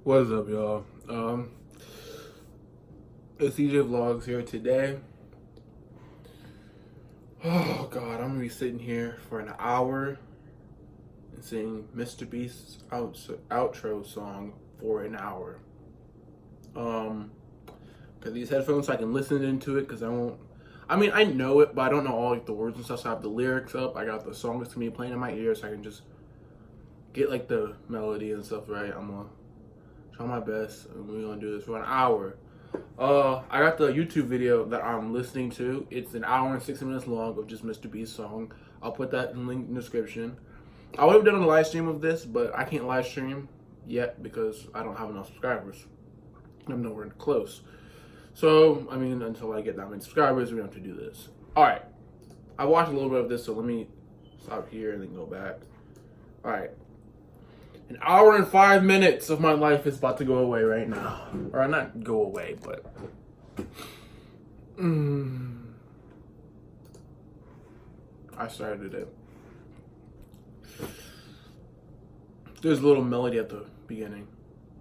What's up, y'all? It's CJ Vlogs here today. Oh God, I'm gonna be sitting here for an hour and sing Mr. Beast's outro song for an hour. Cause these headphones, I can listen into it. Cause I won't. I mean, I know it, but I don't know all like the words and stuff. So I have the lyrics up. I got the songs to me playing in my ears, so I can just get like the melody and stuff right. I'm gonna try my best, and we're gonna do this for an hour. I got the YouTube video that I'm listening to. It's an hour and 60 minutes long of just Mr. Beast's song. I'll put that in the link in the description. I would have done a live stream of this, but I can't live stream yet because I don't have enough subscribers. I'm nowhere close. So, I mean, until I get that many subscribers, we have to do this. Alright. I watched a little bit of this, so let me stop here and then go back. Alright. An hour and 5 minutes of my life is about to go away right now. Or not go away, but... I started it. There's a little melody at the beginning.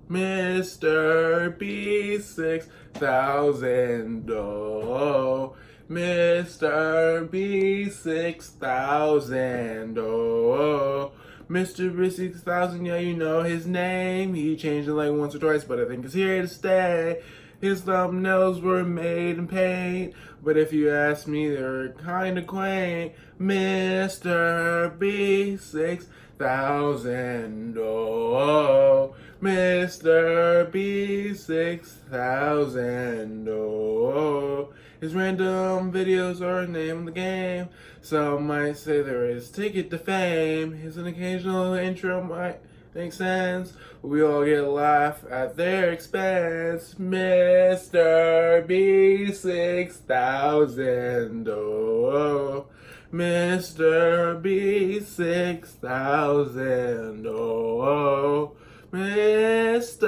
Mr. Beast 6,000, oh. Mr. Beast 6,000, oh. Mr. Beast 6,000, yeah, you know his name. He changed it like once or twice, but I think it's here to stay. His thumbnails were made in paint, but if you ask me, they're kinda quaint. Mr. Beast 6,000, oh. Mr. Beast 6,000, oh. His random videos are the name of the game. Some might say there is ticket to fame. His an occasional intro might make sense. We all get a laugh at their expense. Mr. Beast 6,000, oh. Mr. Beast 6,000, oh. Mr.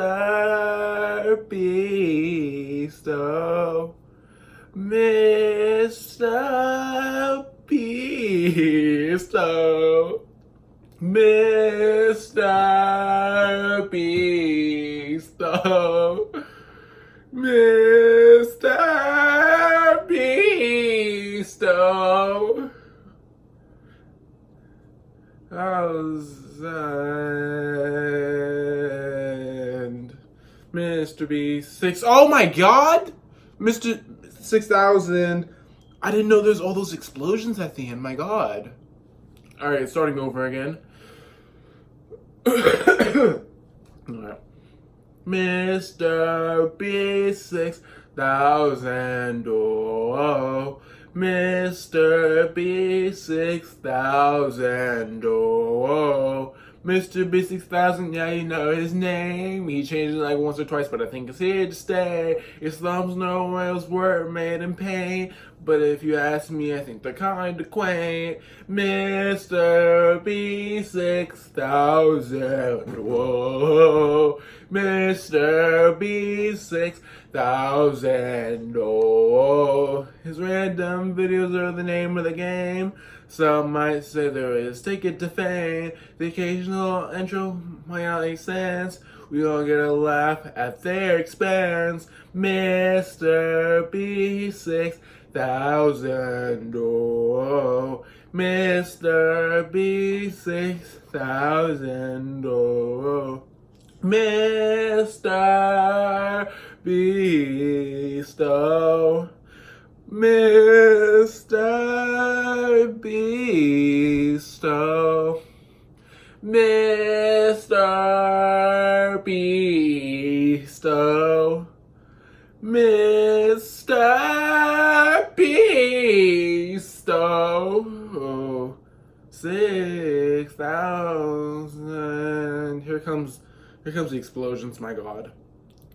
Beast, oh. Mr. Beast, oh. Mr. Beast, oh. Mr. Beast, oh. Mr. Beast 6. Oh my God! Mr. 6,000. I didn't know there's all those explosions at the end. My God. Alright, starting over again. Alright. Mr. Beast 6,000. Oh. Mr. Beast 6,000. Oh. Mr. Beast 6,000, yeah, you know his name. He changed it like once or twice, but I think it's here to stay. His thumbnails were made in paint, but if you ask me, I think they're kinda quaint. Mr. Beast 6,000, whoa. Mr. Beast 6,000, oh. His random videos are the name of the game. Some might say there is ticket to fame. The occasional intro might not make sense. We all get a laugh at their expense. Mr. Beast 6,000, oh. Mr. Beast 6,000, oh. Mr. Beast, oh. Mr. Beast, oh. Mr. Beast, oh. Mr. Beast, oh. 6,000. Here comes the explosions, my God.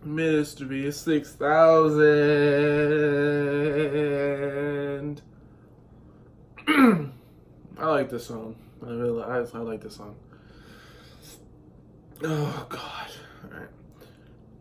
Mr. Beast 6,000. I like this song. I like this song. Oh God. Alright.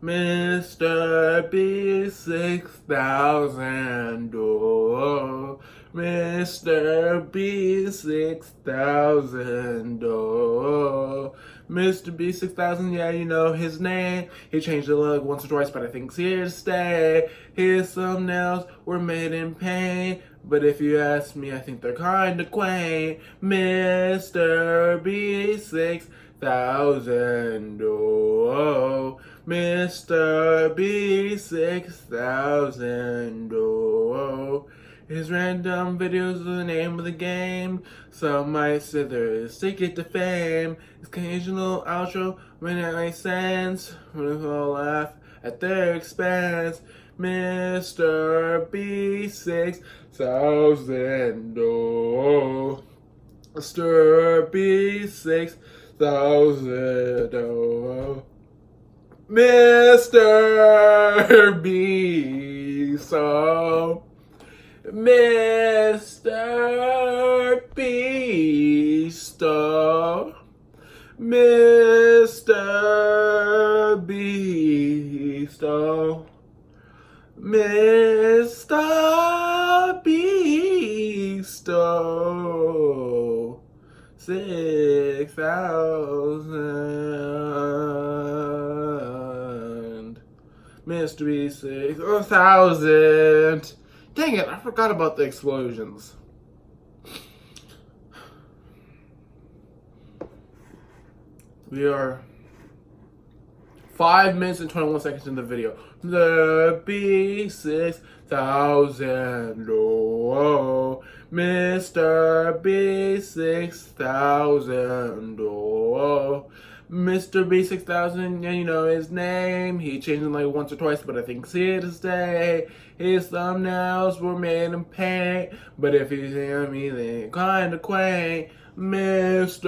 Mr. Beast 6,000. Oh. Mr. Beast 6,000. Oh. mr.beast 6000, yeah, you know his name. He changed the look once or twice, but I think it's here to stay. His thumbnails were made in paint, but if you ask me, I think they're kinda quaint. mr.beast 6000, oh, mr.beast 6000, oh. His random videos are the name of the game. Some might say there's his ticket to fame. His occasional outro when it makes sense. When we all laugh at their expense. mr.beast 6000, oh. mr.beast 6000, oh. mr.beast, oh. Mr. Beast, oh, Mr. Beast, oh, Mr. Beast, oh, 6000, Mr. Beast 6000. Dang it, I forgot about the explosions. We are 5 minutes and 21 seconds in the video. The Beast 6000, oh, Mr. Beast 6000, oh. mr.beast 6000, yeah, you know his name. He changed it like once or twice, but I think it's here to stay. His thumbnails were made in paint, but if you see me, they kinda quaint. mr.beast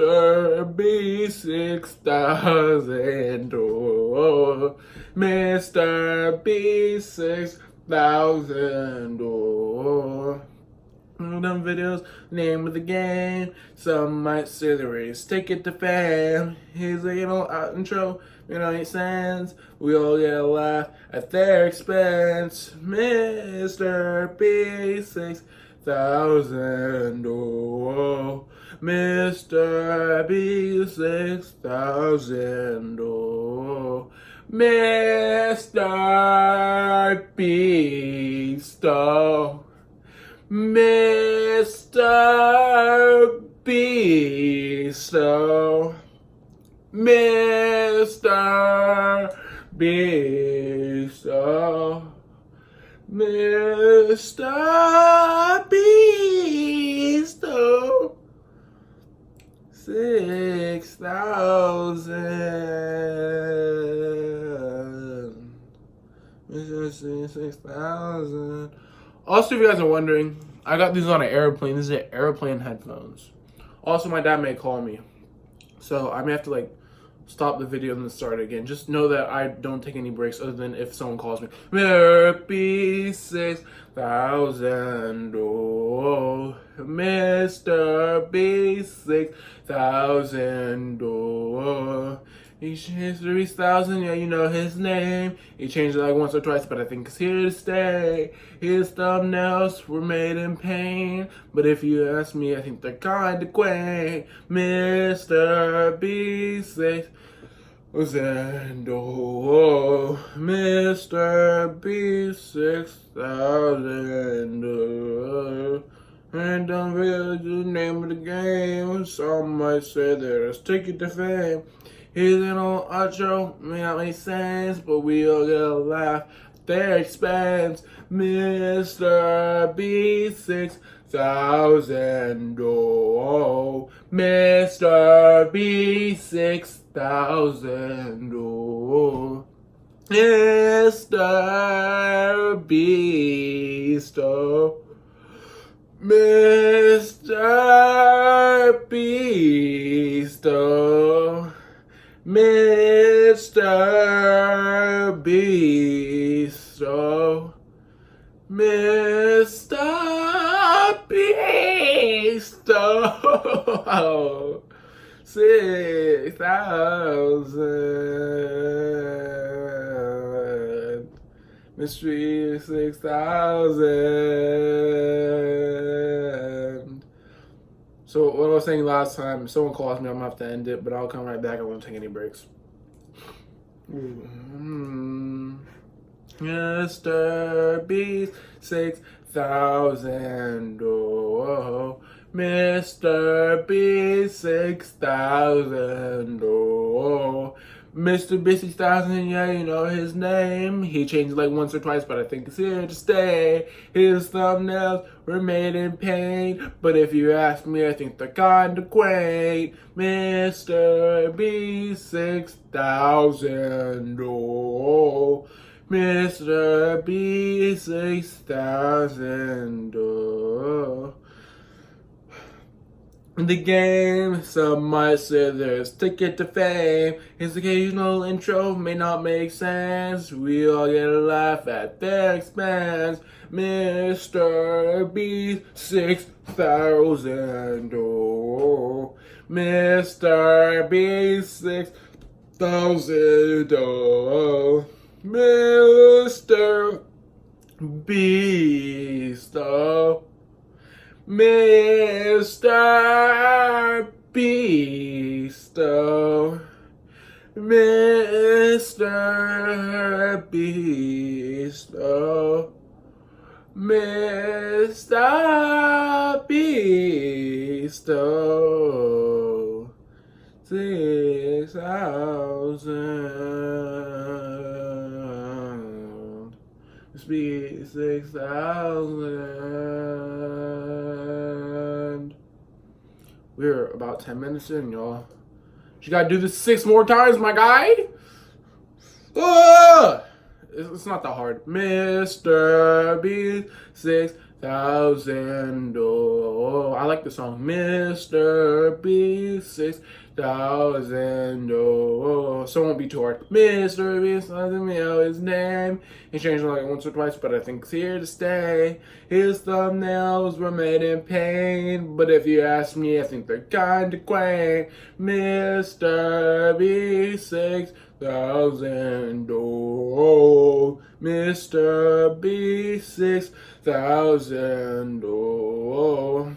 6000, oh, mr.beast 6000, oh. Them videos, name of the game. Some might say the race, take it to fame. He's like, intro, makes sense. We all get a laugh at their expense. mr.beast 6000, oh, mr.beast 6000, oh, mr.beast, oh. Mr. Beast, oh, Mr. Beast, oh, Mr. Beast, oh, 6000, Mr. 6000. Also, if you guys are wondering, I got these on an airplane. These are airplane headphones. Also, my dad may call me, so I may have to stop the video and then start again. Just know that I don't take any breaks other than if someone calls me. mr.beast 6000, oh, mr.beast 6000, oh. He changed 3000, yeah, you know his name. He changed it like once or twice, but I think it's here to stay. His thumbnails were made in paint, but if you ask me, I think they're kinda quaint. mr.beast 6000, oh, mr.beast 6000, oh. Random video, the name of the game. Some might say there's ticket to fame. His little outro may not make sense, but we all get a laugh at their expense. mr.beast 6000, oh, mr.beast 6000, oh, mr.beast, oh, mr.beast, oh, Mr. Beast, oh, Mr. Beast, oh, 6000, Mystery 6000. So what I was saying last time, if someone calls me, I'm gonna have to end it, but I'll come right back. I won't take any breaks. Mr. Beast 6,000. Oh, Mr. Beast 6,000. Oh, Mr. Beast 6,000. Yeah, you know his name. He changed like once or twice, but I think it's here to stay. His thumbnails were made in paint, but if you ask me, I think they're kinda quaint. Mr. Beast 6,000. Oh, Mr. B 6,000. Oh. In the game, some might say there's ticket to fame. His occasional intro may not make sense. We all get a laugh at their expense. Mr. B 6,000. Oh, Mr. B 6,000. Oh, Mr. Beast, oh, Mr. Beast, oh, Mr. Beast, oh, Mr. Beast, oh, 6,000. Speed 6,000. We're about 10 minutes in, y'all. You gotta do this 6 more times, my guy. It's not that hard. Mr. B 6,000. Oh, I like the song. Mr. B 6,000. Oh, so it won't be too hard. Mr. B 6,000, you know his name. He changed it like once or twice, but I think it's here to stay. His thumbnails were made in pain, but if you ask me, I think they're kinda quaint. Mr. B 6,000. Oh, Mr. B 6,000. Oh,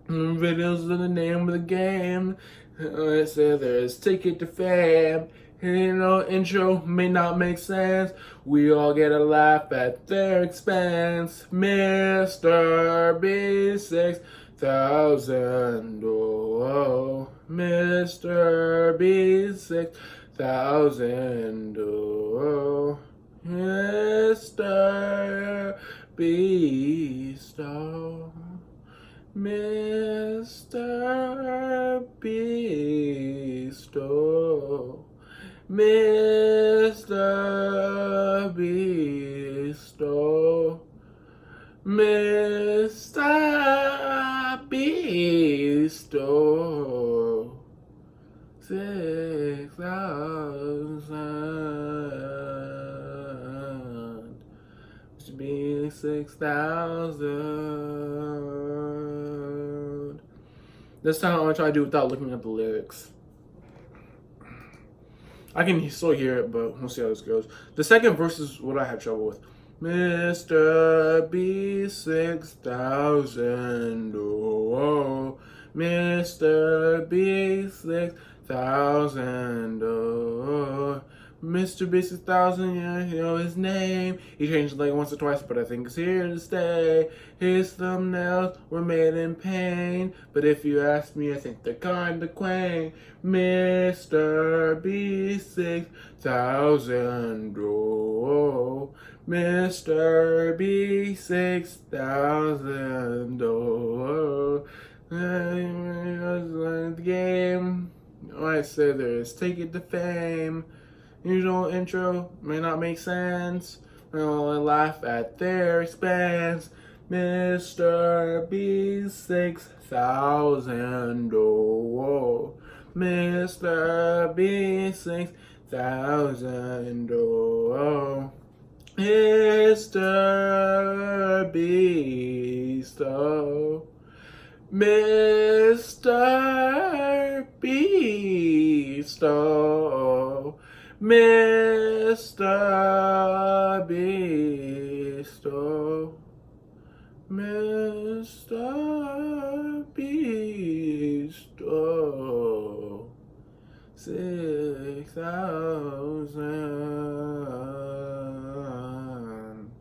videos are the name of the game. I said there's ticket to fame. You know, intro may not make sense. We all get a laugh at their expense. Mr. B 6,000. Oh, Mr. B 6,000. Oh, Mr. Beast. Oh, Mr. Beast. Oh, Mr. Beast. Oh, Mr. Beast. Oh, 6,000. Mr. Beast 6,000. This time I'm gonna try to do it without looking at the lyrics. I can still hear it, but we'll see how this goes. The second verse is what I had trouble with. Mr. B 6,000. Oh, Mr. B 6,000. Oh, Mr. B 6,000, yeah, you know his name. He changed it like once or twice, but I think it's here to stay. His thumbnails were made in pain, but if you ask me, I think they're kinda quaint. Mr. B 6,000. Oh, Mr. B 6,000. Oh, the game. I said there's ticket to fame. Usual intro may not make sense. I'll laugh at their expense. Mr. B 6,000. Oh, Mr. B 6,000. Oh, Mr. Beast. Oh, Mr. Beast. Oh, Mr. Beast. Oh, Mr. Beast. 6,000.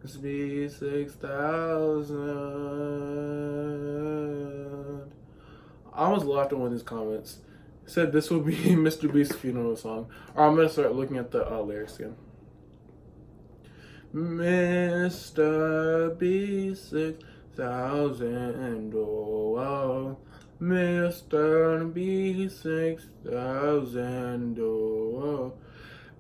Mr. Beast 6,000. I almost laughed at one of these comments. It said this will be Mr. Beast's funeral song. Or I'm gonna start looking at the lyrics again. Mr. Beast 6,000. Oh, Mr. Beast 6,000. Oh,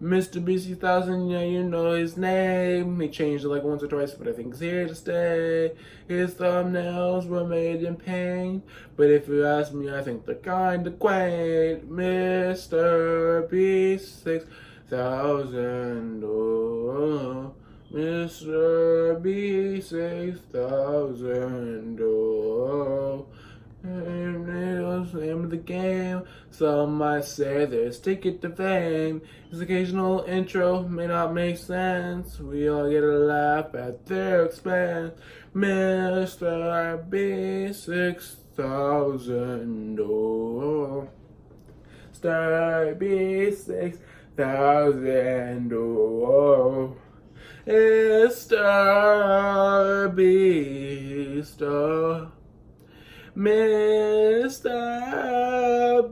Mr. B 6000, yeah, you know his name. He changed it like once or twice, but I think he's here to stay. His thumbnails were made in pain, but if you ask me, I think they're kinda quaint. Mr. B 6000, oh, Mr. B 6000, oh. Name of the game. Some might say there's ticket to fame. His occasional intro may not make sense. We all get a laugh at their expense. Mr. B 6000. Oh, Mr. B 6000. Oh, Mr. Beast. Oh, Mr.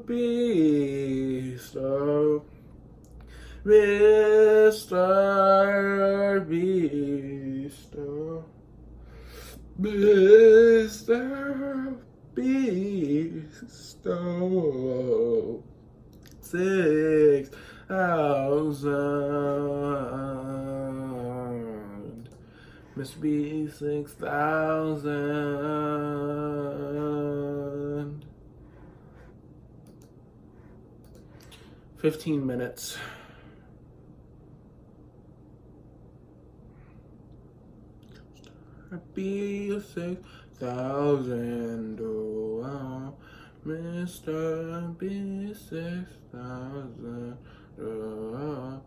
Beast, oh, Mr. Beast, oh, Mr. Beast, oh, 6,000. Mr. B 6,000. 15 minutes. B 6,000. Oh, Mr. B 6,000. Oh,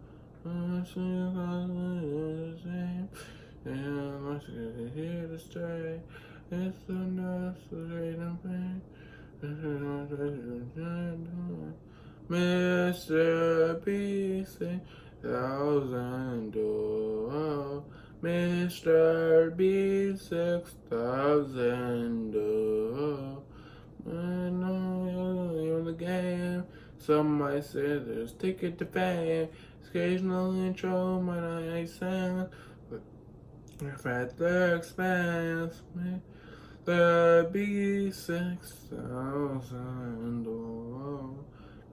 and my is here to stay. It's the necessary pain. Mr. B 6,000. Oh, Mr. B 6,000. Oh, I know you're in the game. Some might say there's ticket to fame. Occasional intro might not make sense, but if at the expense, the B 6,000. Oh,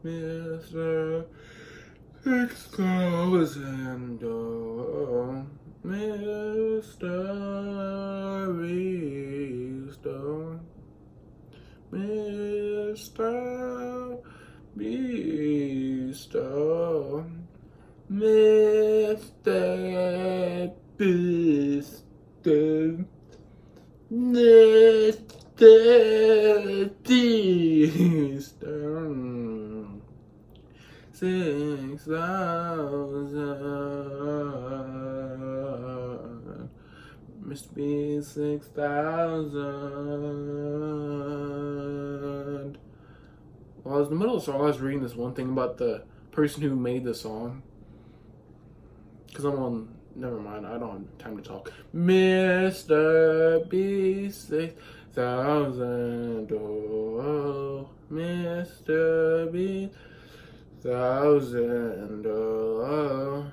Mr. 6,000. Oh, Mr. Beast. Oh, Mr. Beast. Oh, Mr. Beast. Mr. Beast. 6,000. Mr. B 6,000. Well, I was in the middle of the song. I was reading this one thing about the person who made the song. Because I'm on. Never mind. I don't have time to talk. Mr. B 6,000. Oh, Mr. B 6,000. Oh,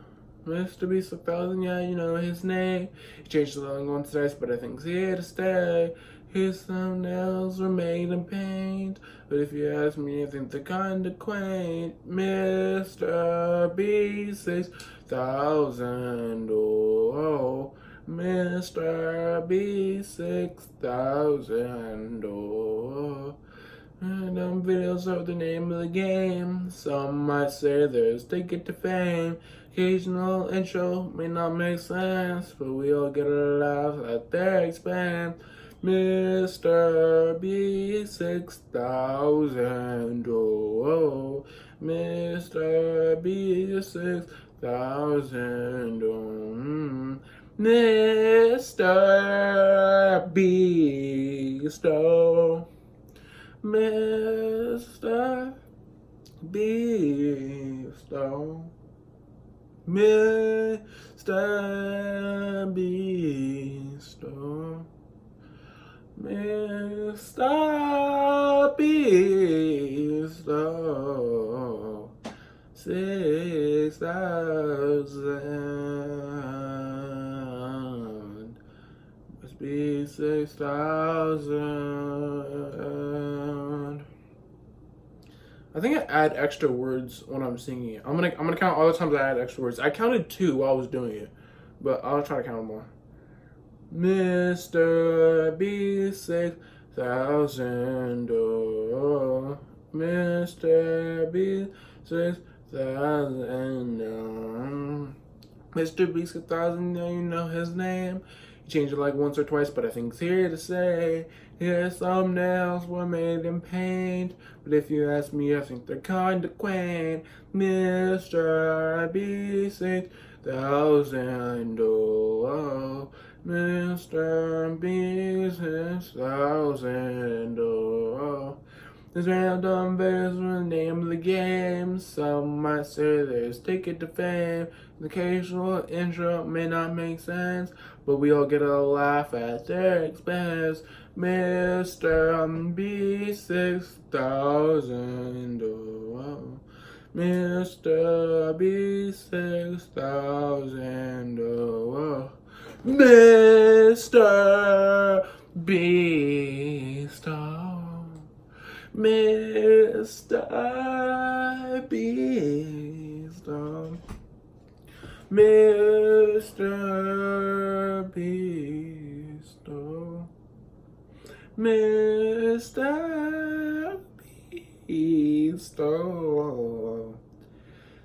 Mr. B 6,000. Yeah, you know his name. He changed the song once or twice, but I think he's here to stay. His thumbnails were made in paint, but if you ask me, I think they're kinda quaint. Mr. B 6,000. Oh, Mr. B 6,000. Oh, random videos are the name of the game. Some might say there's ticket to fame. Occasional intro may not make sense, but we all get a laugh at their expense. Mr. B 6,000. Oh, Mr. B 6,000. Oh, Mr. Beast. Oh, Mr. Beast, oh, Mr. Beast, oh, Mr. Beast, oh, 6,000 must be 6,000. I think I add extra words when I'm singing it. I'm gonna count all the times I add extra words. I counted 2 while I was doing it, but I'll try to count more. Mr. B 6,000. Oh, Mr. B 6,000. Mr. B 6,000. You know his name. He changed it like once or twice, but I think it's here to say. His thumbnails were made in paint, but if you ask me, I think they're kinda quaint. Mr. B 6,000. Oh, Mr. B 6,000. Oh, this random verse was the name of the game. Some might say there's ticket to fame. The occasional intro may not make sense, but we all get a laugh at their expense. Mr. B 6,000. Oh, Mr. B 6,000. Oh, Mr. Beast, oh, Mr. Beast, oh, Mr. Beast, oh, Mr. Beast, oh,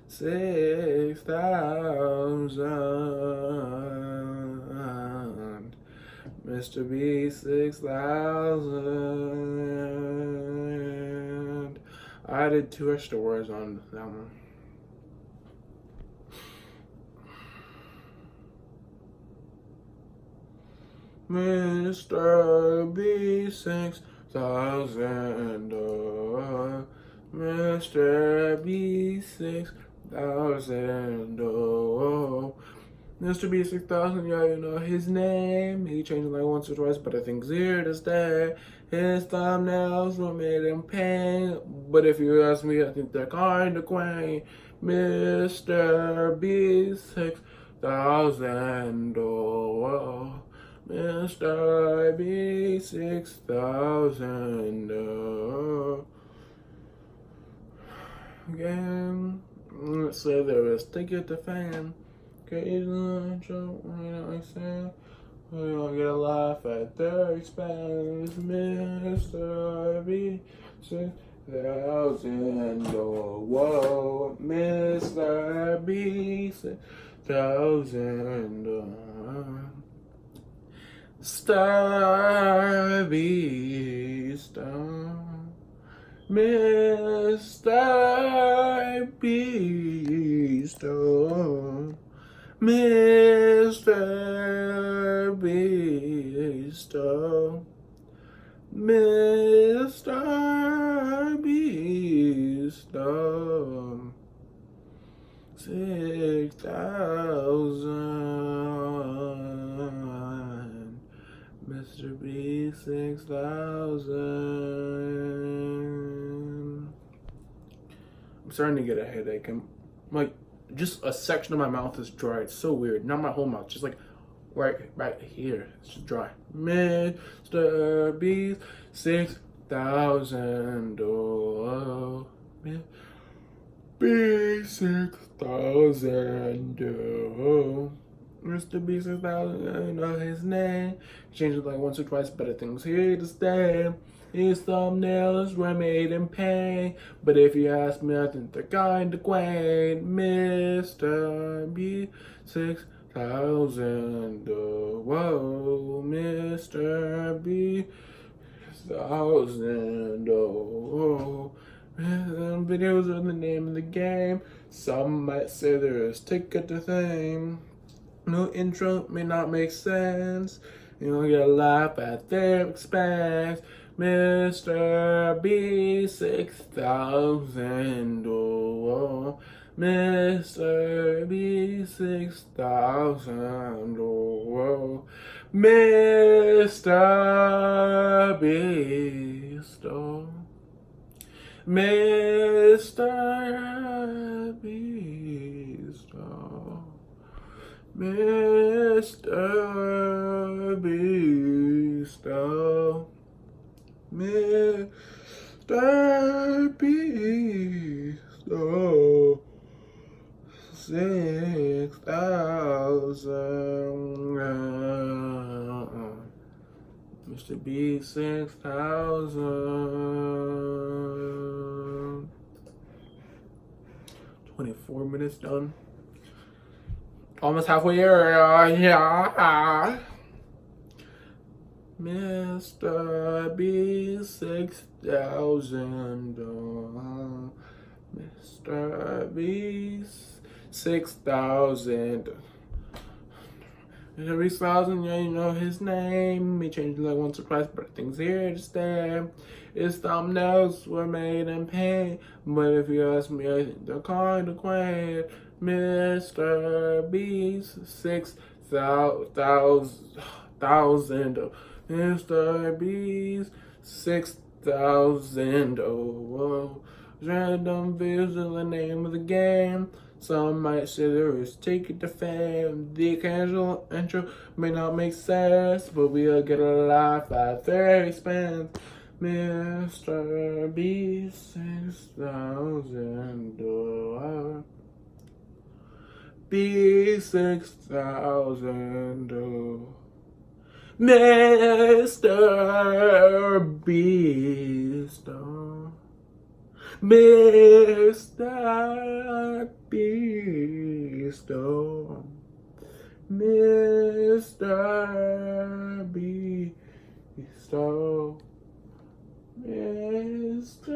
6,000. Mr. B 6,000. I added 2 extra words on that one. Mr. B 6,000. Oh, Mr. B 6,000. Oh, Mr. B 6,000, yeah, you know his name. He changed it like once or twice, but I think it's here to stay. His thumbnails were made in paint, but if you ask me, I think they're kinda quaint. Mr. B 6,000, oh, Mr. B 6,000, oh. Again, let's say there is ticket to fame. Occasionally, joke, you know what I'm saying? We don't get a laugh at their expense. Mr. B 6,000. Oh, whoa, Mr. B 6,000. Star Beast. Mr. Beast. Oh, Mr. Beast, oh, Mr. Beast, oh, 6,000, Mr. Beast, 6,000. I'm starting to get a headache. I'm like, just a section of my mouth is dry. It's so weird. Not my whole mouth, just like right here. It's just dry. Mr. Beast 6,000. Oh, B 6,000. Oh, Mr. B 6,000. I know his name. Changed it like once or twice, but I think it's here to stay. His thumbnails were made in paint, but if you ask me, I think they're kinda quaint. Mr. B 6,000. Oh, whoa, Mr. B 6,000. Oh, videos are the name of the game. Some might say there is ticket to fame. No intro may not make sense. You don't get a laugh at their expense. Mr. Beast 6000. Oh, Mr. Beast 6000. Oh, Mr. Beast. Oh, Mr. Beast. Oh, Mr. Beast. Oh, Mr. Beast. Oh, 6,000. Mr. Beast 6,000. 24 minutes done. Almost halfway here. Yeah. Mr. Beast 6,000. Mr. Beast 6,000. Every 1,000, yeah, you know his name. He changed it like once or twice, but things here to stay. His thumbnails were made in paint, but if you ask me, I think they're kind of quaint. Mr. Beast 6,000. Mr. Beast 6,000. Oh, random views is the name of the game. Some might say there is ticket to fame. The occasional intro may not make sense, but we'll get a laugh at their expense. Mr. Beast 6,000. Oh, Beast 6,000. Oh, Mr. Beast. Oh, Mr. Beast. Oh, Mr. Beast. Oh, Mr.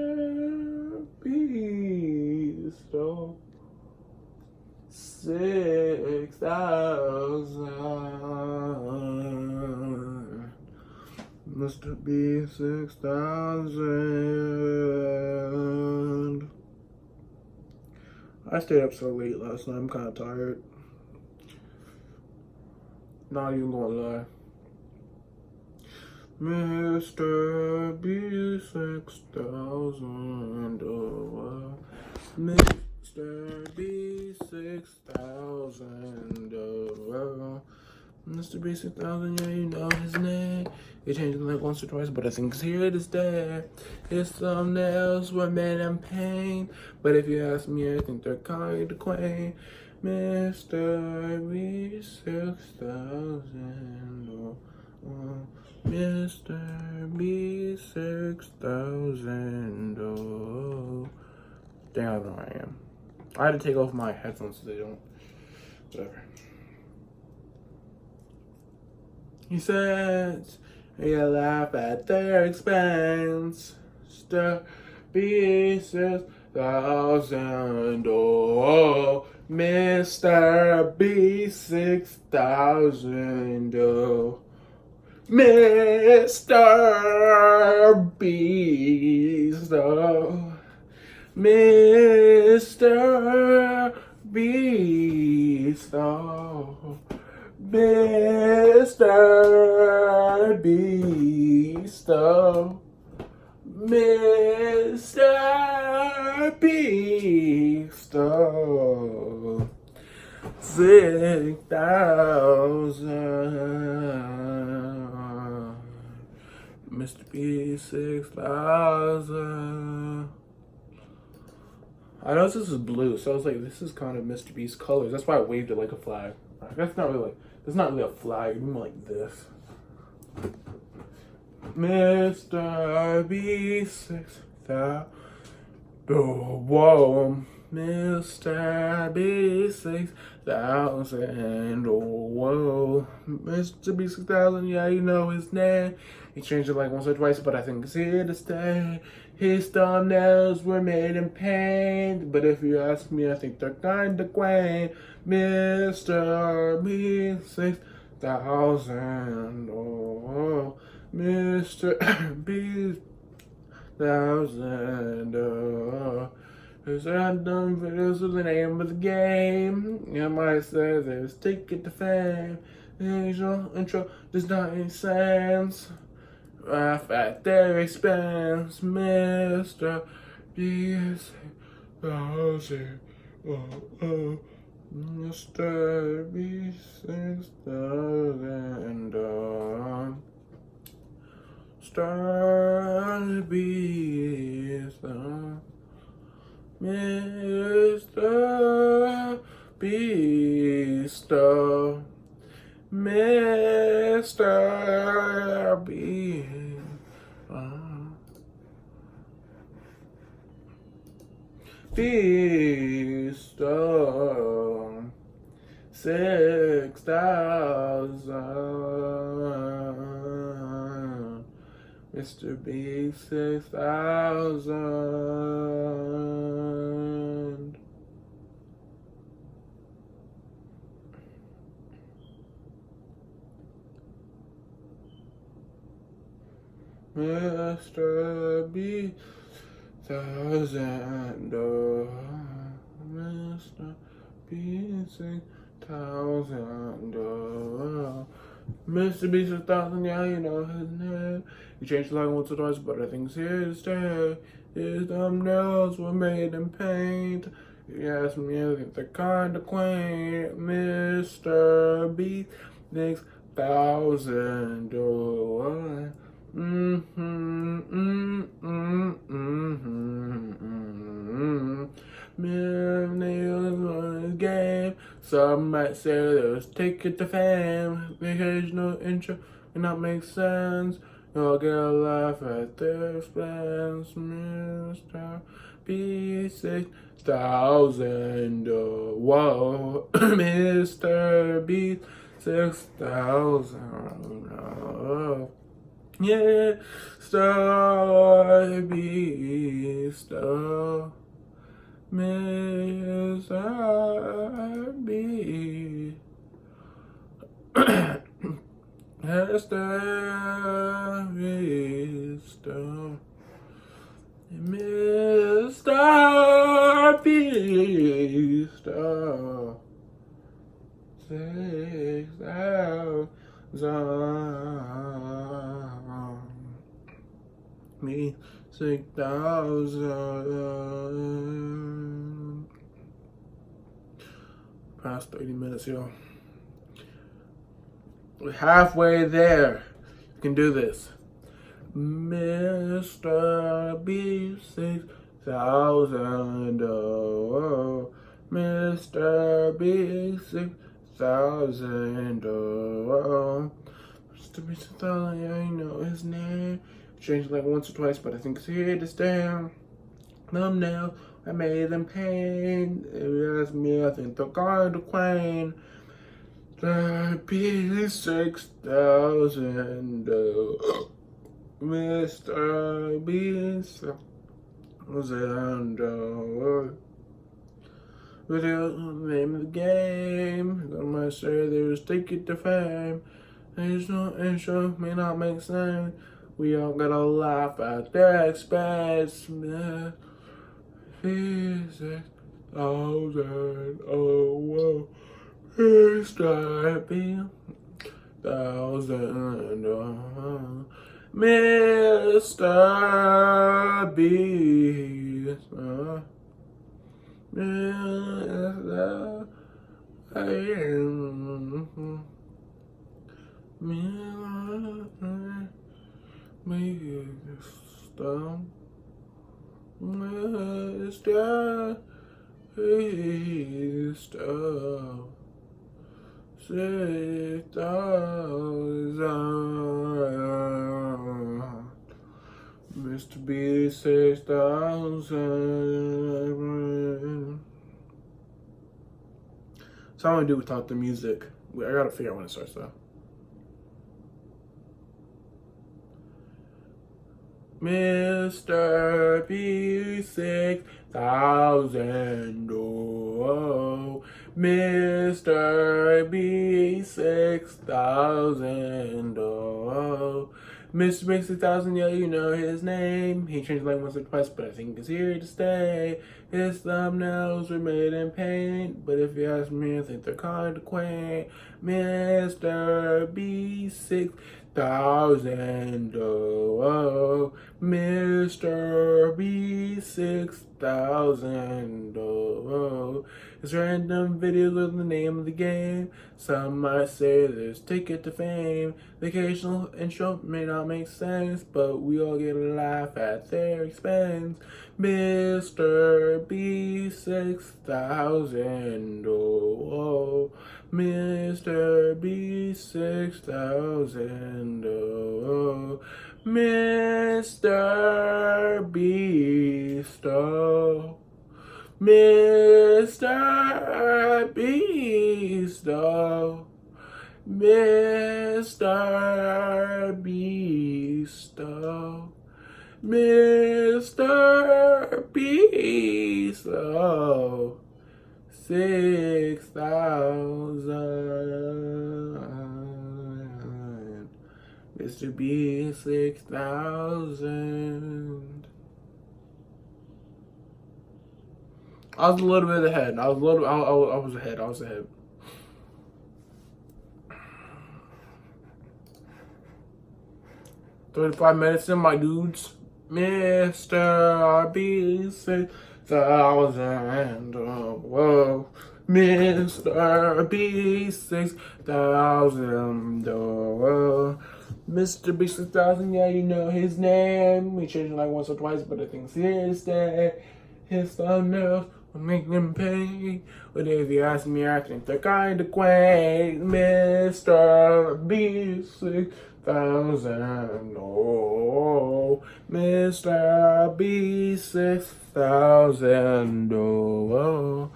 Beast. Oh, 6,000. Mr. Beast 6,000. I stayed up so late last night. I'm kind of tired. Not even gonna lie. Mr. Beast 6,000. Oh, Mr. Beast 6,000. Oh, Mr. Beast 6,000, yeah, you know his name. He changed it like once or twice, but I think it's here to stay. His thumbnails were made in paint, but if you ask me, I think they're kind of quaint. Mr. Beast 6,000. Oh, oh, Mr. Beast 6,000. Oh, dang, I don't know where I am. I had to take off my headphones so they don't. Whatever. He says, you laugh at their expense. Mr. Beast 6,000. Oh, Mr. Beast 6,000. Oh, Mr. Beast. Oh, Mr. Beast. Oh, Mr. Beast. Oh, Mr. Beast. Oh, 6,000. Mr. Beast 6,000. I noticed this is blue, so I was like, this is kind of Mr. Beast colors. That's why I waved it like a flag. That's not really like, it's not really a flag, it's more like this. Mr. Beast 6,000. Oh, whoa. Mr. Beast 6,000. Oh, whoa. Mr. Beast 6,000, yeah, you know his name. He changed it like once or twice, but I think it's here to stay. His thumbnails were made in paint, but if you ask me, I think they're kinda quaint. Mr. Beast 6,000. Oh, Mr. Beast 1000. Cause I've done videos with the name of the game. You might say there's ticket to fame. Intro does not make sense. Laugh at their expense, Mr. Beast 1000. Mr. Beast 6000. Star Beast, Mr. Beast, Mr. Beast, Beast, 6000. Mr. Beast 6000. Mr. Beast 1000. Mr. Beast 6000. Mr. Beast 1000, yeah, you know his name. He changed the line once or twice, but I think it's here to stay. His thumbnails were made in paint. He asked me if they're kind of quaint. Mr. Beast 6000. Game. Some might say there's ticket to fame. Occasional intro may not make sense. You'll get a laugh at their expense. Mr. Beast 6000. Whoa, Mr. Beast 6000. Yeah, Star Beast, Mr. Beast, Mr. Beast, Mr. Beast, 6000. Me 6000. Past 30 minutes, yo. We're halfway there. You can do this. Mr. Beast 6000. Oh, Mr. Beast 6000. Oh, Mr. Beast 6000. Yeah, you know his name. Changed like once or twice, but I think it's here to stay. Thumbnail, I made them pain. If you ask me, I think they're kind of quaint. The Beast 6000. Mr. Beast 6000. Video, name of the game. I might say there's ticket to fame. There's no intro, may not make sense. We all gotta laugh at their expense. Mr. 6000. Oh, whoa. Mr. Beast 1000. Mr. Beast. Mr. Mr. Beast 6000. Mr. Beast 6000. So I'm gonna do without the music. I gotta figure out when it starts though. Mr. Beast 6000. Oh, Mr. Beast 6000. Oh, Mr. Beast 6000, yeah, you know his name. He changed like once or twice, but I think he's here to stay. His thumbnails were made in paint, but if you ask me, I think they're kind of quaint. Mr. Beast 6000, oh, Mr. Beast 6000, oh. His random videos with the name of the game. Some might say there's ticket to fame. The occasional intro may not make sense, but we all get a laugh at their expense. Mr. B 6000, oh, Mr. B 6000, oh, Mr. Beast, oh. Mr. Beast, oh, Mr. Beast, oh, Mr. Beast, oh, 6000, Mr. Beast 6000. I was a little bit ahead. I was ahead. 35 minutes in, my dudes. Mr. B 6000. Whoa. Mr. B 6000. Whoa. Mr. B 6000, yeah, you know his name. We changed it like once or twice, but I think it's here to stay. His thumbnails will make them pay. But if you ask me, I think they're kind of quaint. Mr. B 6000, oh, Mr. B 6000, oh.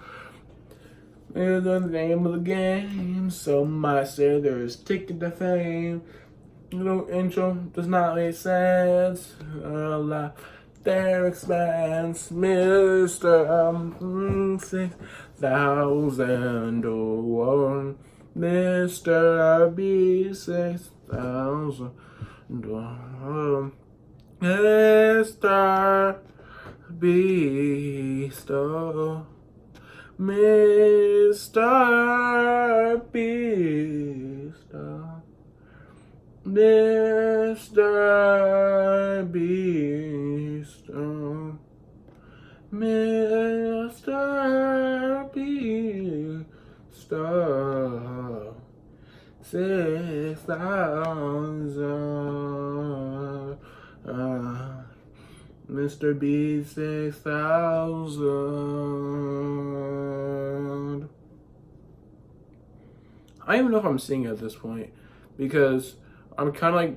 Is the name of the game. Some might say there's ticket to fame. Little intro does not make sense. A lot their expense, Mr. 6000, oh, Mr. B 6000, oh, Mr. Beast, oh, Mr. Beast, oh, Mr. Beast, oh, Mr. Beast, oh, 6000, Mr. Beast 6000. I don't even know if I'm singing at this point because I'm kind of like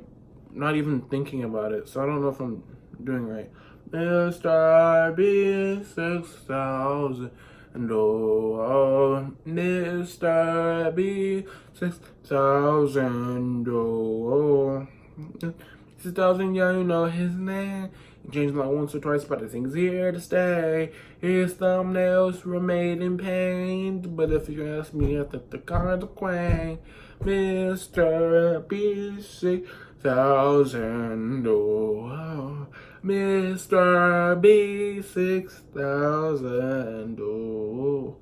not even thinking about it, so I don't know if I'm doing right. Mr. B 6000, and oh, Mr. B 6000, oh, 6000, yeah, you know his name. He changed like once or twice, but I think he's here to stay. His thumbnails were made in paint, but if you ask me, I think they're kind of quaint. Mr. B 6000, oh, Mr. B 6000, oh.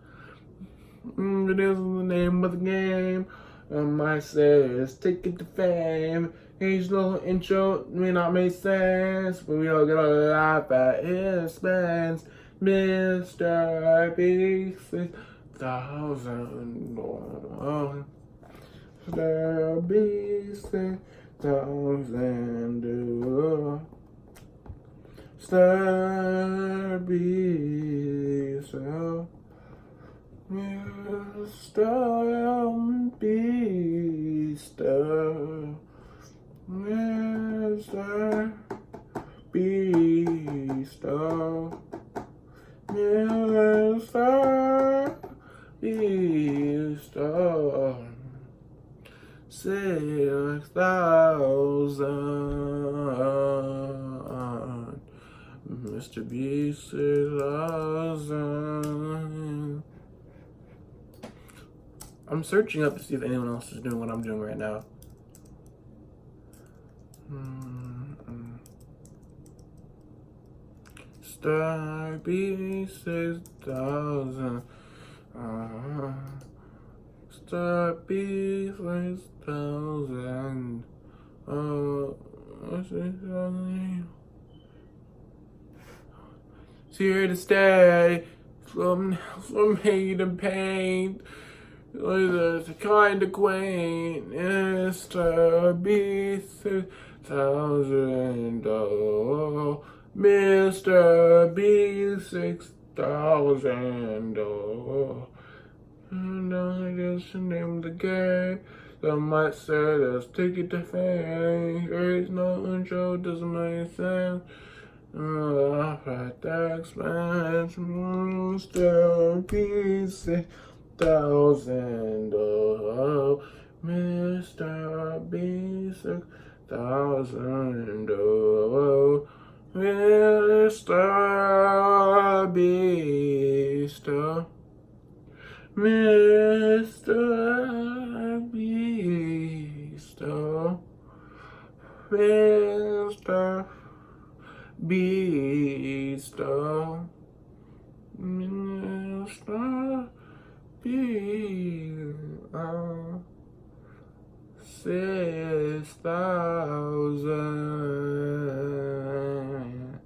It is the name of the game. I say it's ticket to fame. Each little intro may not make sense, but we all gotta laugh at his expense. Mr. B 6000, oh, Mr. B 6000, oh, Mr. Beast, oh, Mr. Beast, oh, Mr. Beast, oh, Mr. Beast, oh, 6000, Mr. Beast 6000. I'm searching up to see if anyone else is doing what I'm doing right now. Mr. Beast 6000. Mr. Beast 6000. What's it? It's here to stay. From hate and pain. It's kind of quaint. Mr. Beast 6000. Oh, Mr. Beast 6000. Oh, and I guess the name of the game. Some might say that's ticket to fame. There's no intro, doesn't make sense. Right, that expands. Mr. Beast 6000. Oh, Mr. Beast 6000. Oh, Mr. Beast. Mr. Beast. Mr. Beast. Mr. Beast. 6000.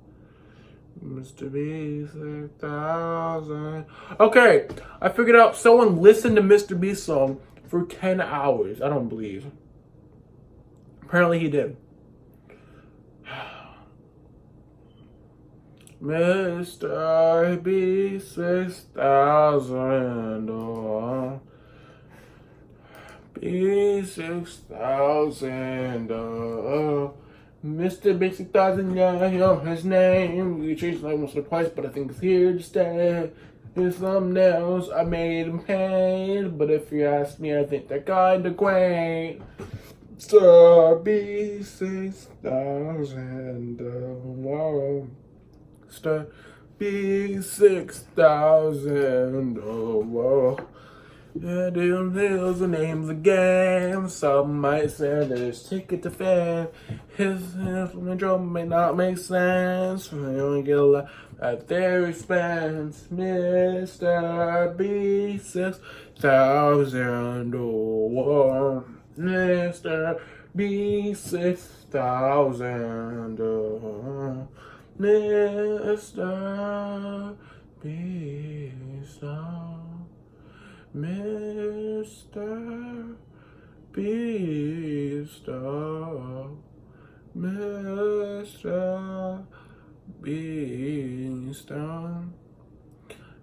Mr. Beast 6000. Okay, I figured out someone listened to Mr. Beast's song for 10 hours. I don't believe. Apparently he did. Mr. Beast 6000. Oh, Beast 6000. Oh, Mr. Beast 6000. Yeah, you know his name. We changed it like once or twice, but I think it's here to stay. His thumbnails I made him pain, but if you ask me, I think they're kinda quaint. Mr. Beast 6000. Wow. Mr. Beast 6000. Oh, whoa. Yeah, there's the name of the game. Some might say there's ticket to fame. His intro may not make sense. We only get a lot at their expense. Mr. Beast 6000. Oh, Mr. Beast 6000. Oh, Mr. Beast. Mr. Beast. Mr. Beast.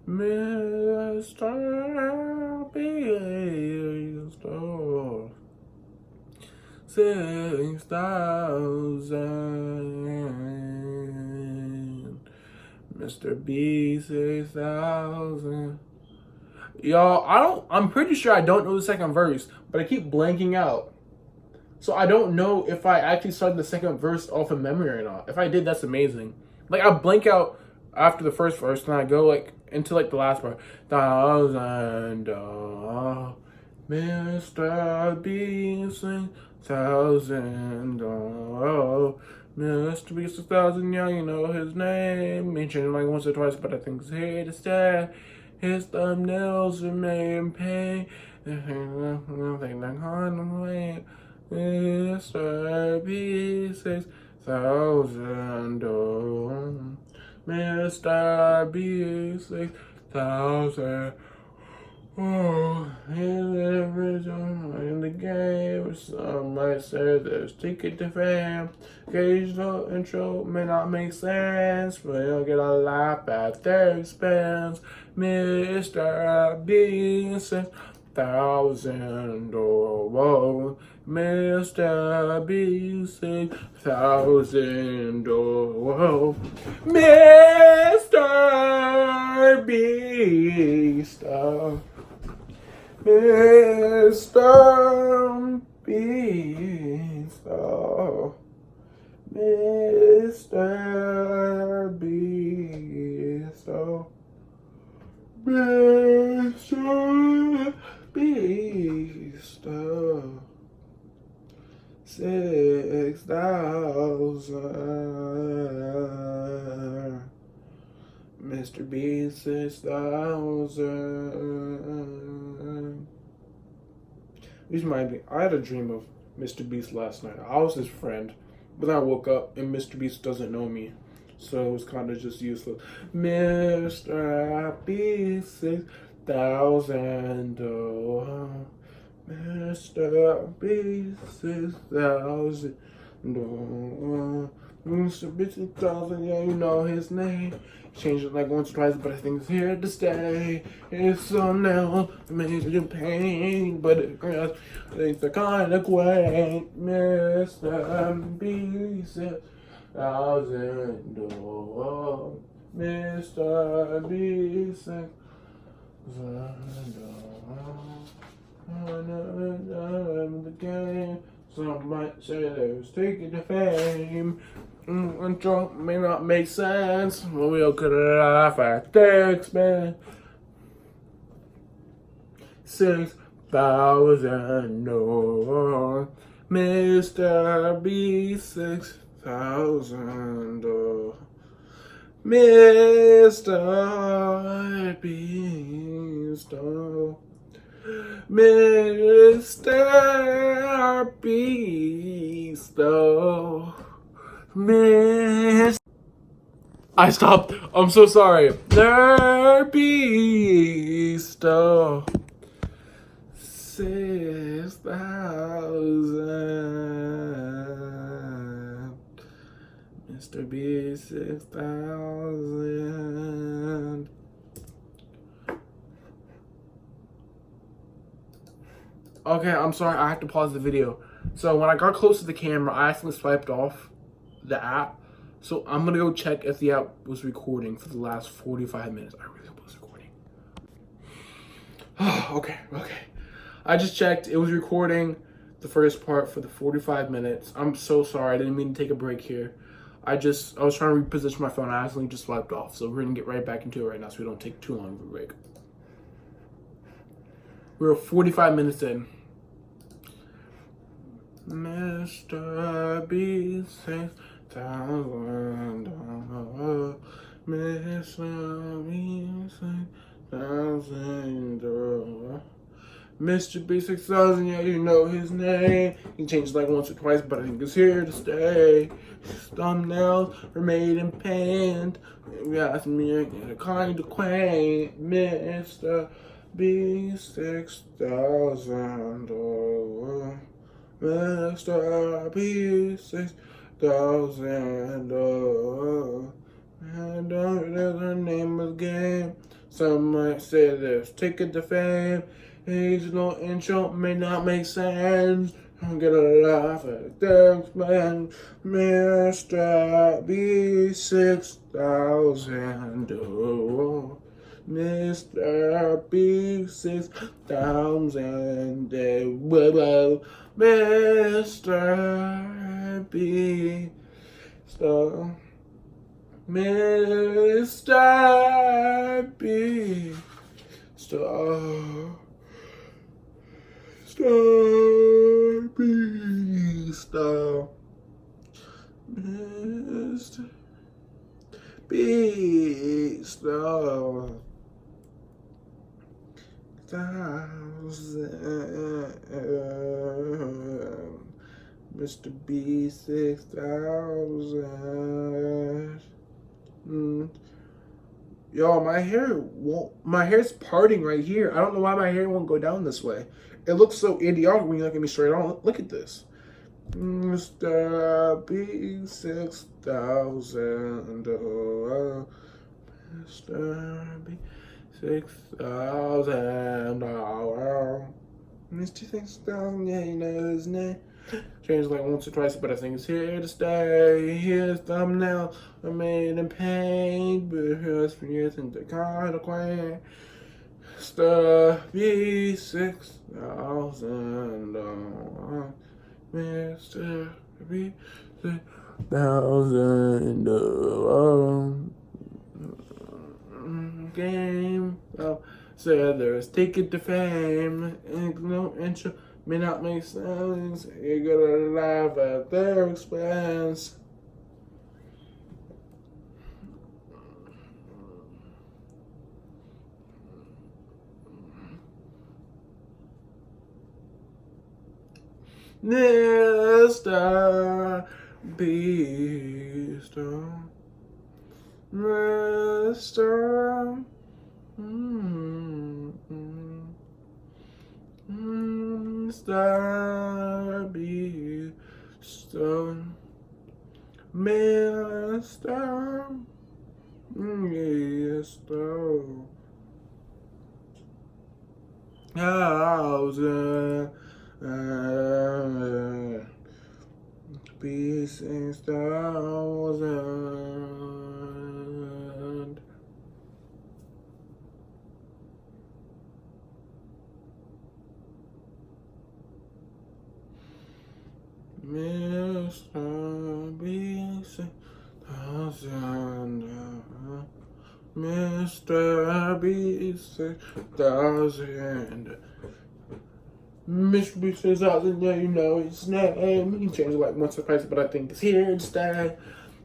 Mr. Beast. 6000. Mr. Beast 6000. Y'all, I'm pretty sure I don't know the second verse, but I keep blanking out. So I don't know if I actually started the second verse off of memory or not. If I did, that's amazing. Like, I blank out after the first verse, and I go, like, into, like, the last part. 1000, Mr. Beast 6000, Mr. Beast 6000, yeah, you know his name. Mentioned it, like, once or twice, but I think it's here to stay. His thumbnails are made in pain. Nothing like on the way. Mr. Beast 6000. Oh, Mr. Beast 6000. Oh, in the game, some might say there's ticket to fame. Occasional intro may not make sense, but you'll get a laugh at their expense. Mr. Beast 6000. Oh, Mr. Beast 6000. Oh, Mr. Beast. Mr. Beast. Oh, Mr. Beast. Oh, Mr. Beast. Oh, 6000. Mr. Beast 6000. These might be. I had a dream of Mr. Beast last night. I was his friend, but then I woke up and Mr. Beast doesn't know me, so it was kind of just useless. Mr. Beast 6000. Oh, Mr. Beast 6000. Oh, Mr. Beast 6000. Yeah, you know his name. Changed it like once or twice, but I think it's here to stay. It's on now, major pain, but it it's the kind of quaint Mr. Beast 6000. Oh, Mr. Beast 6000. The game. Some might say there's taking the fame. Intro may not make sense, but we all could laugh at the expense. 6,000 dollars, Mr. Beast 6,000 dollars, Mr. Beast, Mr. Beast, I stopped. I'm so sorry. Mr. Beast, 6,000. Mr. Beast 6,000. Okay, I'm sorry, I have to pause the video. So when I got close to the camera, I accidentally swiped off the app. So I'm gonna go check if the app was recording for the last 45 minutes. I really hope it was recording. Okay. I just checked, it was recording the first part for the 45 minutes. I'm so sorry, I didn't mean to take a break here. I was trying to reposition my phone, I accidentally just swiped off. So we're gonna get right back into it right now so we don't take too long of a break. We're 45 minutes in. Mr. Beast 6,000. Mr. Beast 6,000. Mr. Beast 6,000, yeah, you know his name. He changed like once or twice, but I think it's here to stay. His thumbnails are made in paint. You asked me a kind of quaint. Mr. Beast 6,000. Mr. Beast 6,000. And there's the name of the game. Some might say there's ticket to fame. Age no intro may not make sense. I'm gonna laugh at the expense. Mr. Beast 6,000. Oh, Mr. Beast 6,000. Whoa, Mr. Beast. Mr. Beast. Mr. Beast, Mr. Beast, 6,000. Mr. Beast 6,000. Yo, my hair's parting right here. I don't know why my hair won't go down this way. It looks so idiotic when you look at me straight on. Look at this. Mr. Beast 6,000. Mr. Beast 6,000. Mr. 6,000, yeah, you know his name. Changed like once or twice, but I think it's here to stay. His thumbnail are made in paint, but his fingers in the kind of quaint. Mr. Beast 6,000. Mr. Beast 6,000. Game. So there's ticket to fame. No intro may not make sense. You're gonna laugh at their expense. Mr. Beast. Mr. Mr. Beast. Mr. Beast. Thousand pieces, thousand. Mr. Beast, thousand. Mr. Beast, thousand. Mr. Beast is out there, you know his name. He changed it like once or twice, but I think it's here to stay.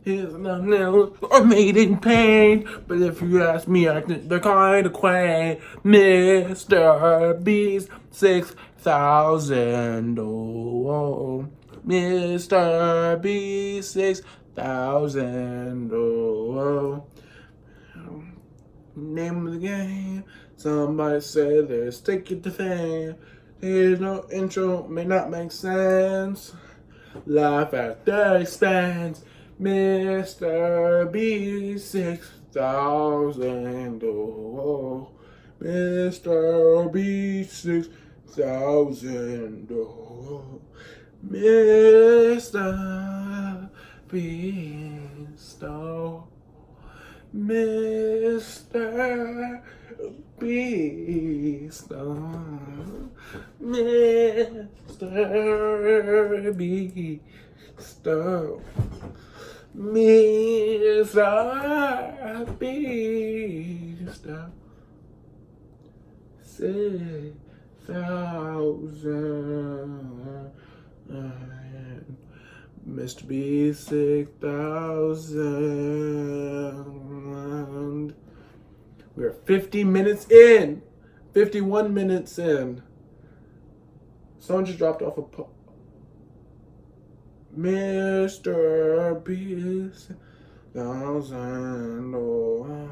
His nails are made in pain, but if you ask me, I think they're kind of quaint. Mr. Beast, 6,000. Oh, Mr. Beast, 6,000. Oh. Name of the game. Somebody said there's ticket to fame. Here's no intro, may not make sense. Life at the expense. Mr. B 6,000. Oh, Mr. B 6,000. Oh, Mr. Beast. Oh, Mr. Beast, Mr. Beast, Mr. Beast, 6,000. Mr. B 6,000. We're 50 minutes in. 51 minutes in. Someone just dropped off a Mr. B 6,000. Oh,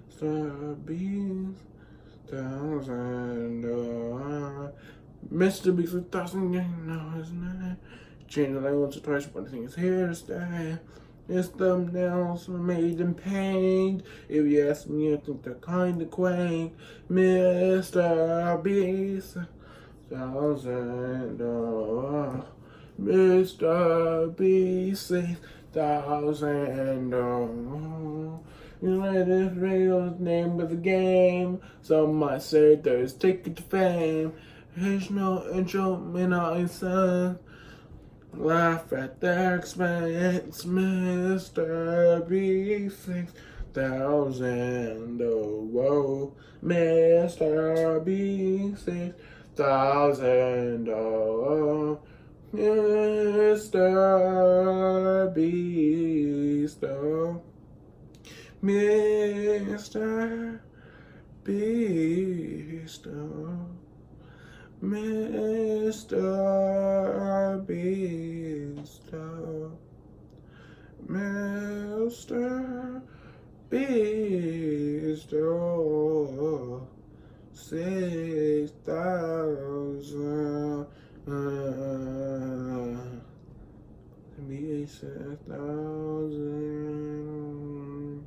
Mr. B 6,000. Oh, Mr. B 6,000. You know his name. Change the language twice, but I think it's here to stay. His thumbnails are made in pain. If you ask me, I think they're kind of quaint. Mr. Beast, 6,000. Oh, Mr. Beast, 6,000. Oh, United Radio's name of the game. Some might say there's ticket to fame. There's no intro, may not make sense. Laugh at their expense, Mr. B 6,000. Oh, whoa, Mr. B 6,000. Oh, Mr. Beast. Oh, Mr. Beast. Oh, Mr. Beast, Mr. Beast, 6,000. Be 6,000.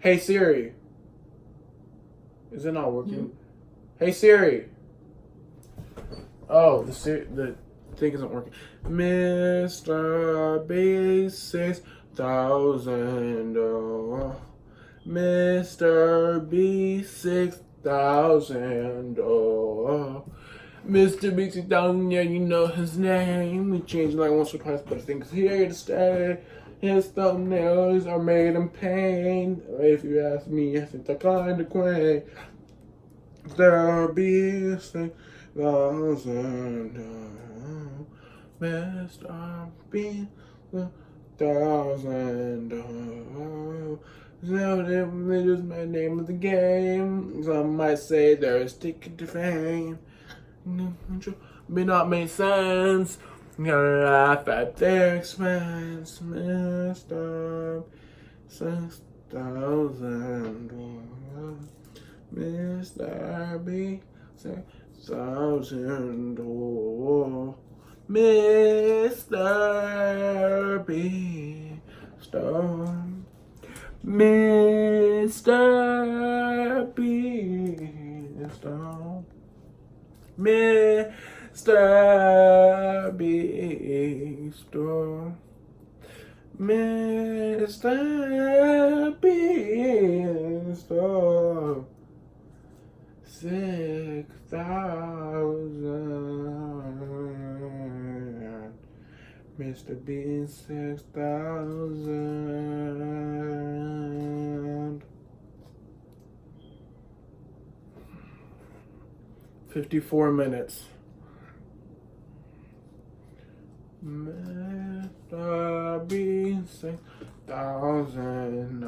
Hey Siri, is it not working? Hey Siri. Oh, the thing isn't working. Mr. B 6,000. Oh, Mr. B 6,000. Oh, Mr. B 6,000. Yeah, you know his name. We changed it like once or twice, but I think it's here to stay. His thumbnails are made in pain. If you ask me, I think they're kind of quaint. Mr. B 6,000. Mr. B 6,000. So it is my name of the game. Some might say there's ticket to fame. May not make sense. Gotta laugh at their expense, Mr. 6,000. Mr. B 6,000. Mr. B Stone. Mr. Beast, Mr. Beast, Mr. Beast, 6,000. Mr. Beast 6,000. 54 minutes. Mr. Beast 6,000.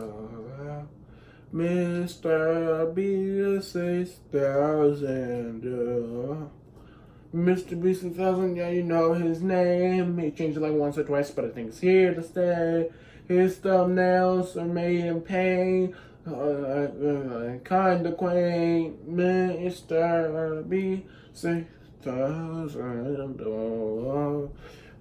Mr. Beast 6,000. Mr. Beast 6,000, yeah, you know his name. He changed it like once or twice, but I think it's here to stay. His thumbnails are made in pain, kinda quaint. Mr. Beast 6,000. Oh,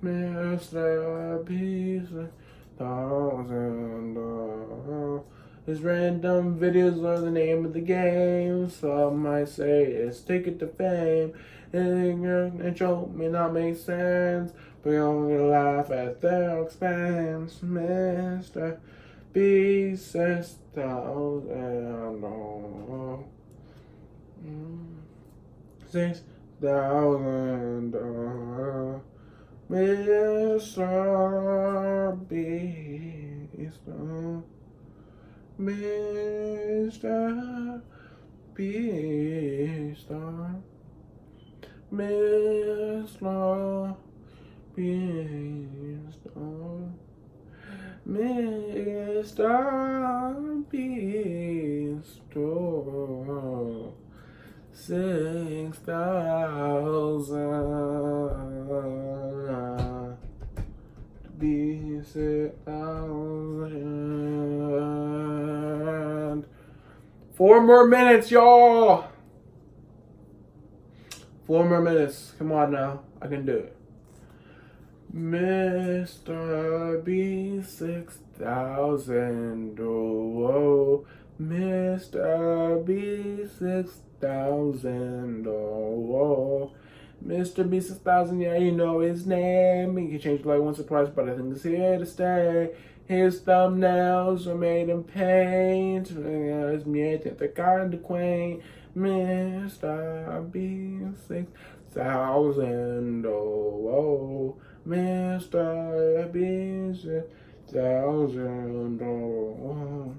Mr. Beast 6,000. Oh. His random videos are the name of the game. Some might say it's ticket to fame. And show may not make sense, but you're only gonna laugh at their expense. Mr. B 6,000. 6,000. Mr. Beast. Mr. Beast. Mr. Beast. Mr. Beast. 6,000. Be 6,000. 4 more minutes, y'all. 4 more minutes. Come on now. I can do it. Mr. B 6,000. Oh, Mr. B 6,000. Oh, Mr. B 6,000. Yeah, you know his name. He can change it like once or twice, but I think it's here to stay. His thumbnails are made in paint. His music, they're kind of quaint. Mr. B 6,000. Oh, Mr. B 6,000. Oh,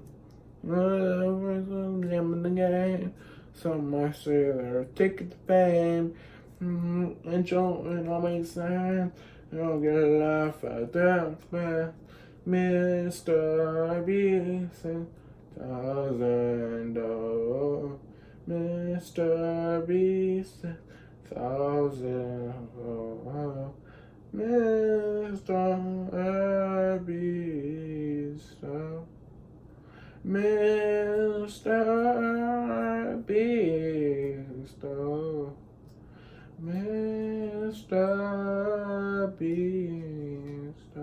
name of the game. Some might say they're a ticket to fame. And it all makes sense. You don't get a laugh at that, man. Mr. B 6,000. Oh, Mr. B 6,000. Oh, Mr. Beast. Mr. Beast. Mr. Beast.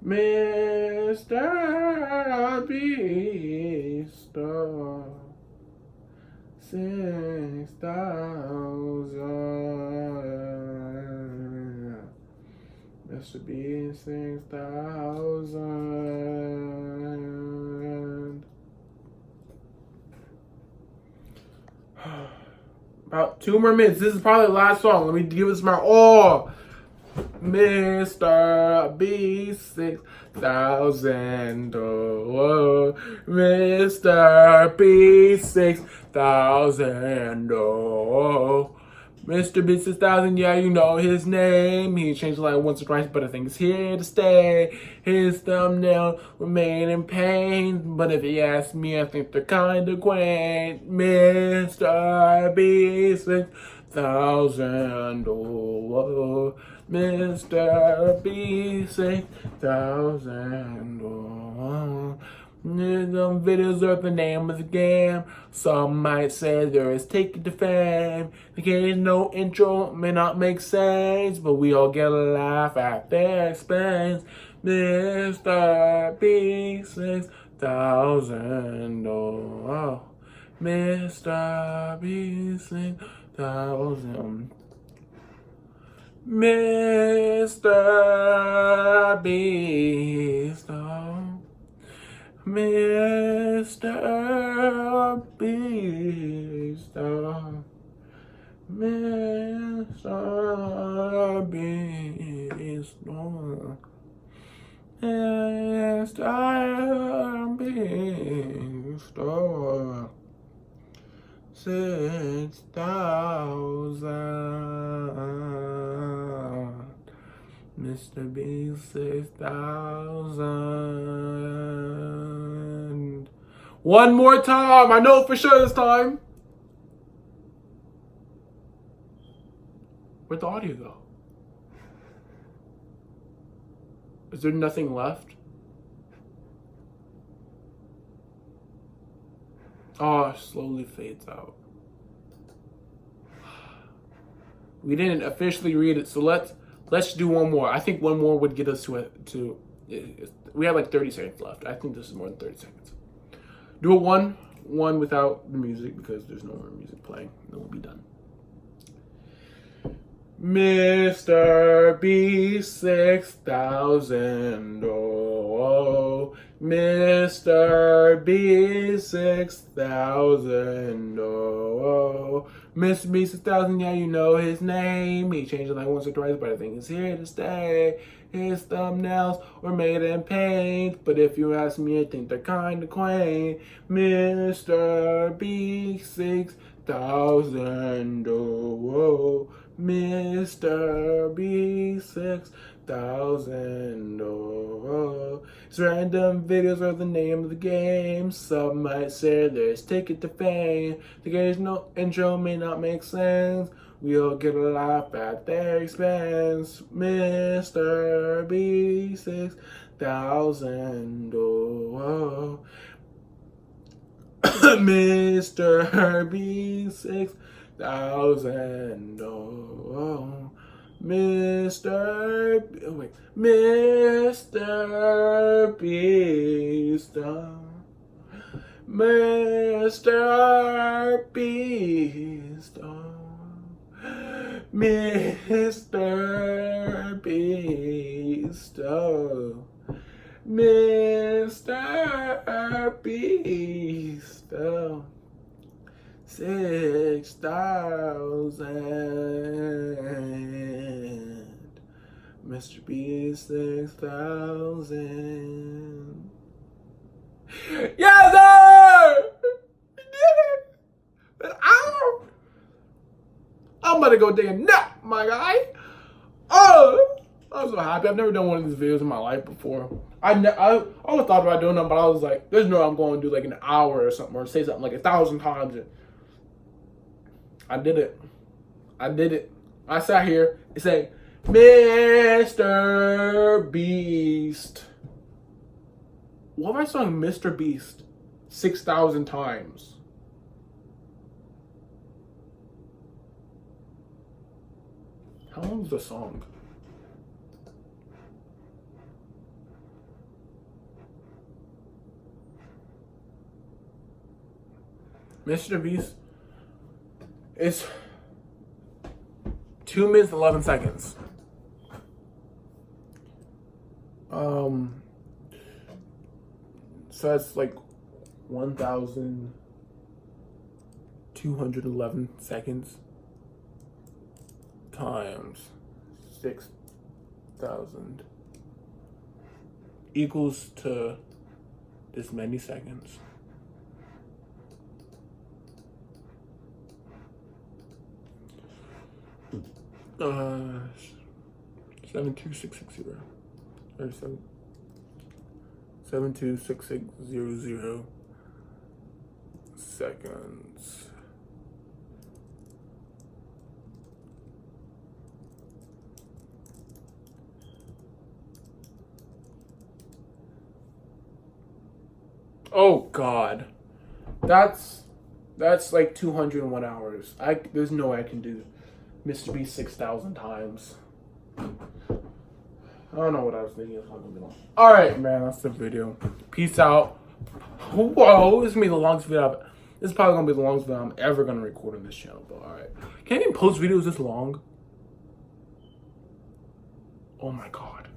Mr. Beast. 6,000. Mr. Beast 6,000. About 2 more minutes. This is probably the last song. Let me give this my all. Mr. B 6,000. Oh, Mr. B 6,000. Oh, Mr. B 6,000. Yeah, you know his name. He changed it like once or twice, but I think it's here to stay. His thumbnail were made in pain, but if you ask me, I think they're kind of quaint. Mr. B 6,000. 6,000. Oh, Mr. Beast, 6,000. Oh, the videos are the name of the game. Some might say there is ticket to fame. The game no intro may not make sense, but we all get a laugh at their expense. Mr. Beast, 6,000. Oh, Mr. Beast, 6,000. Mr. Beast, oh, Mr. Beast, oh, Mr. Beast, oh, Mr. Beast, oh, 6,000. Mr. Beast, 6,000. One more time. I know for sure this time. Where'd the audio go? Is there nothing left? Oh, it slowly fades out. We didn't officially read it, so let's do one more. I think one more would get us to it. We have like 30 seconds left. I think this is more than 30 seconds. Do a one without the music because there's no more music playing. Then we'll be done. Mr. Beast, 6,000. Oh, Mr. Beast, 6,000. Oh, Mr. Beast, 6,000. Yeah, you know his name. He changed it like once or twice, but I think he's here to stay. His thumbnails were made in paint, but if you ask me, I think they're kind of quaint. Mr. Beast, 6,000. Oh, Mr. Beast, 6,000. Oh, his random videos are the name of the game. Some might say there's ticket to fame. The game's no intro may not make sense. We all get a laugh at their expense. Mr. Beast, 6,000. Oh, Mr. Beast, 6,000. Oh, Mr. Beast. Mr. Beast. Mr. Beast. Oh, Mr. Beast. Oh, 6,000. Mr. Beast, 6,000. Yes, sir! We did it! An hour! I'm about to go take a nap, my guy. Oh, I'm so happy. I've never done one of these videos in my life before. I always thought about doing them, but I was like, there's no way I'm going to do like an hour or something, or say something like 1,000 times. I did it. I did it. I sat here and said, Mr. Beast. Why am I saying Mr. Beast 6,000 times? How long is the song? Mr. Beast is 2 minutes and 11 seconds. So that's like 1,211 seconds times 6,000 equals to this many seconds. Uh, 72660 or 72600 seconds Oh God, that's like 201 hours. There's no way I can do Mr. Beast 6,000 times. I don't know what I was thinking. All right, man, that's the video. Peace out. Whoa, this is gonna be the longest video. This is probably gonna be the longest video I'm ever gonna record on this channel. But all right, can I even post videos this long? Oh my God.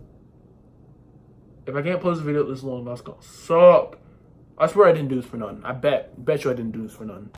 If I can't post a video this long, that's gonna suck. I swear I didn't do this for nothing. I bet you I didn't do this for nothing.